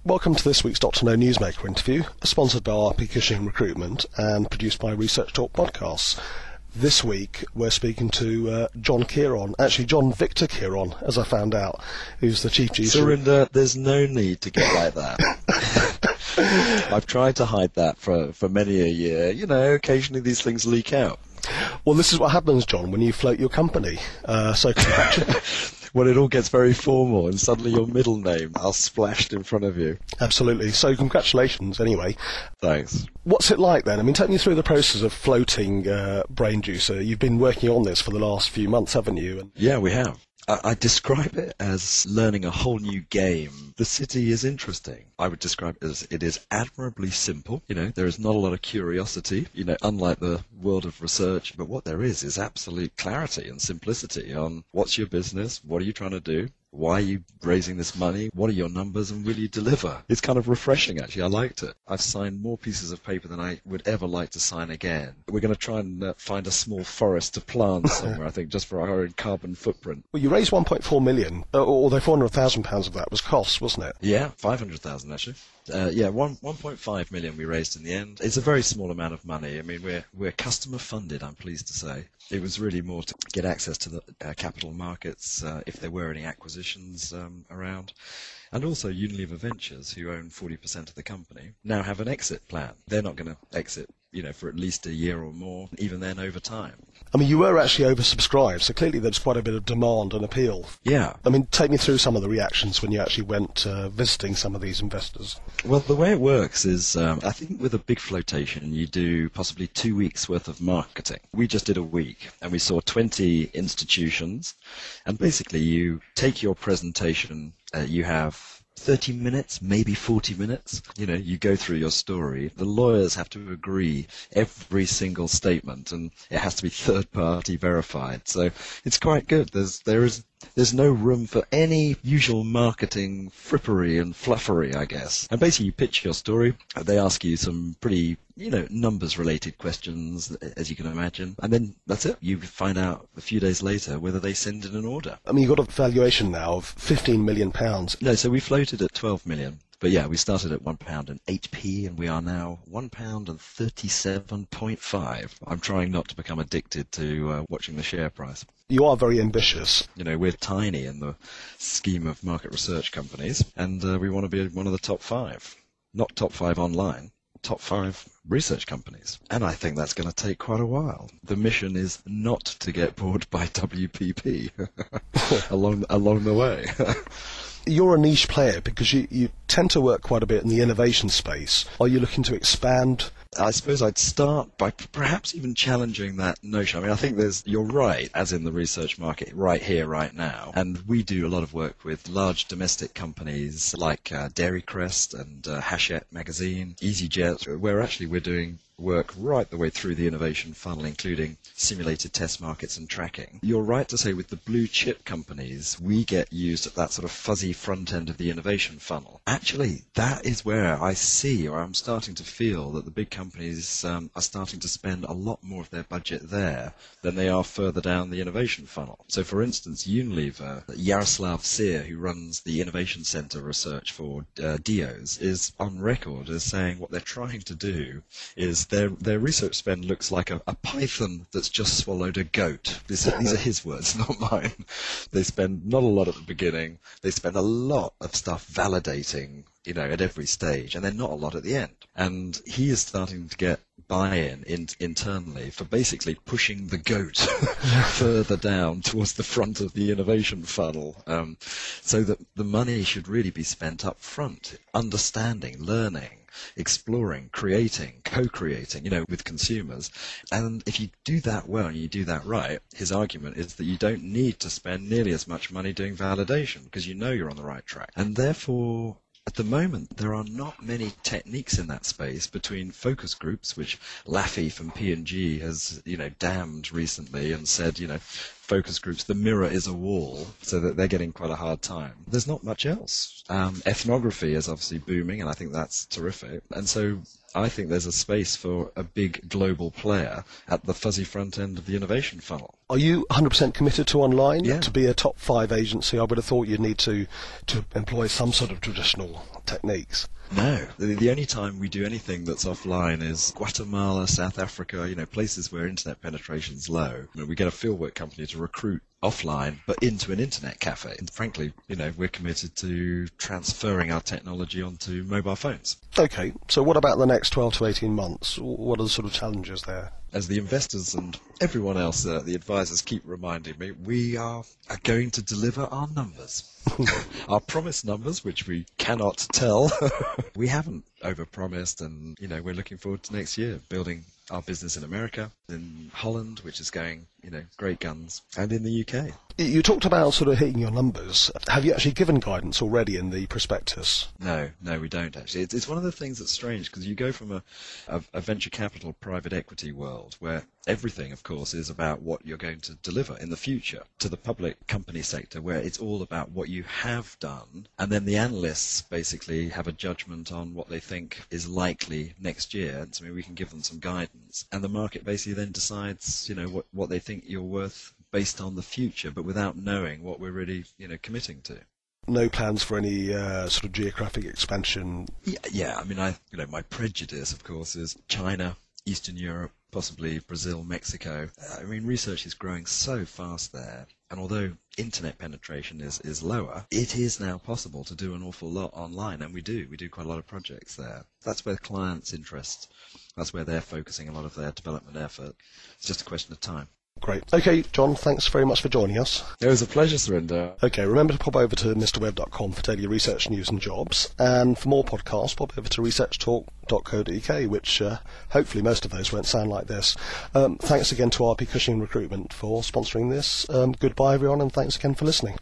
Welcome to this week's Dr. No Newsmaker interview, sponsored by RP Cushing Recruitment and produced by Research Talk Podcasts. This week we're speaking to John Kieron, actually John Victor Kieron, as I found out, who's the Chief Juicer. Surinder, there's no need to get like that. I've tried to hide that for many a year. You know, occasionally these things leak out. Well, this is what happens, John, when you float your company. So congratulations. When it all gets very formal and suddenly your middle name are splashed in front of you. Absolutely. So congratulations, anyway. Thanks. What's it like then? I mean, take me through the process of floating Brainjuicer. You've been working on this for the last few months, haven't you? Yeah, we have. I describe it as learning a whole new game. The city is interesting. I would describe it as it is admirably simple. You know, there is not a lot of curiosity, you know, unlike the world of research. But what there is absolute clarity and simplicity on what's your business, what are you trying to do, why are you raising this money, what are your numbers, and will you deliver? It's kind of refreshing, actually. I liked it. I've signed more pieces of paper than I would ever like to sign again. We're going to try and find a small forest to plant somewhere, I think, just for our own carbon footprint. Well, you raised 1.4 million, although £400,000 of that was costs, wasn't it? Yeah, 500,000 actually. 1.5 million we raised in the end. It's a very small amount of money. I mean, we're customer funded, I'm pleased to say. It was really more to get access to the capital markets if there were any acquisitions around. And also Unilever Ventures, who own 40% of the company, now have an exit plan. They're not going to exit, you know, for at least a year or more, even then over time. I mean, you were actually oversubscribed, so clearly there's quite a bit of demand and appeal. Yeah. I mean, take me through some of the reactions when you actually went visiting some of these investors. Well, the way it works is, I think with a big flotation, you do possibly 2 weeks' worth of marketing. We just did a week, and we saw 20 institutions, and basically you take your presentation, you have 30 minutes, maybe 40 minutes. You know, you go through your story. The lawyers have to agree every single statement, and it has to be third-party verified. So it's quite good. There's no room for any usual marketing frippery and fluffery, I guess. And basically, you pitch your story. They ask you some pretty, you know, numbers-related questions, as you can imagine. And then that's it. You find out a few days later whether they send in an order. I mean, you've got a valuation now of £15 million. No, so we floated at 12 million. But yeah, we started at £1.08, and we are now £1.37.5. I'm trying not to become addicted to watching the share price. You are very ambitious. You know, we're tiny in the scheme of market research companies, and we want to be one of the top 5. Not top 5 online, top 5 research companies. And I think that's going to take quite a while. The mission is not to get bought by WPP along the way. You're a niche player because you tend to work quite a bit in the innovation space. Are you looking to expand? I suppose I'd start by perhaps even challenging that notion. I mean, I think you're right, as in the research market, right here, right now. And we do a lot of work with large domestic companies like Dairy Crest and Hachette Magazine, EasyJet, where actually we're doing work right the way through the innovation funnel, including simulated test markets and tracking. You're right to say with the blue chip companies, we get used at that sort of fuzzy front end of the innovation funnel. Actually, that is where I see, or I'm starting to feel, that the big companies are starting to spend a lot more of their budget there than they are further down the innovation funnel. So for instance, Unilever, Yaroslav Sear, who runs the Innovation Center research for DIOs, is on record as saying what they're trying to do is their research spend looks like a python that's just swallowed a goat. These are his words, not mine. They spend not a lot at the beginning. They spend a lot of stuff validating, you know, at every stage, and then not a lot at the end. And he is starting to get buy-in internally for basically pushing the goat further down towards the front of the innovation funnel, so that the money should really be spent up front, understanding, learning, exploring, creating, co-creating, you know, with consumers. And if you do that well and you do that right, his argument is that you don't need to spend nearly as much money doing validation because you know you're on the right track. And therefore, at the moment, there are not many techniques in that space between focus groups, which Laffey from P&G has, you know, damned recently and said, you know, focus groups, the mirror is a wall, so that they're getting quite a hard time. There's not much else. Ethnography is obviously booming, and I think that's terrific. And so I think there's a space for a big global player at the fuzzy front end of the innovation funnel. Are you 100% committed to online? Yeah. To be a top 5 agency, I would have thought you'd need to employ some sort of traditional techniques. No. The only time we do anything that's offline is Guatemala, South Africa, places where internet penetration's low. We get a fieldwork company to recruit offline, but into an internet cafe. And frankly, we're committed to transferring our technology onto mobile phones. Okay, so what about the next 12 to 18 months? What are the sort of challenges there? As the investors and everyone else, the advisors keep reminding me, we are going to deliver our numbers. Our promised numbers, which we cannot tell. We haven't overpromised, and we're looking forward to next year, building our business in America, in Holland, which is going, great guns, and in the UK. You talked about sort of hitting your numbers. Have you actually given guidance already in the prospectus? No, we don't actually. It's one of the things that's strange, because you go from a venture capital private equity world where everything, of course, is about what you're going to deliver in the future, to the public company sector where it's all about what you have done, and then the analysts basically have a judgment on what they think is likely next year, and so we can give them some guidance, and the market basically then decides, what they think you're worth based on the future, but without knowing what we're really, committing to. No plans for any sort of geographic expansion? Yeah. My prejudice, of course, is China, Eastern Europe, possibly Brazil, Mexico. Research is growing so fast there, and although internet penetration is lower, it is now possible to do an awful lot online, and we do quite a lot of projects there. That's where clients' interest, that's where they're focusing a lot of their development effort. It's just a question of time. Great. Okay, John, thanks very much for joining us. It was a pleasure, Surinder. Okay, remember to pop over to mrweb.com for daily research news and jobs, and for more podcasts, pop over to researchtalk.co.uk, which hopefully most of those won't sound like this. Thanks again to RP Cushing Recruitment for sponsoring this. Goodbye, everyone, and thanks again for listening.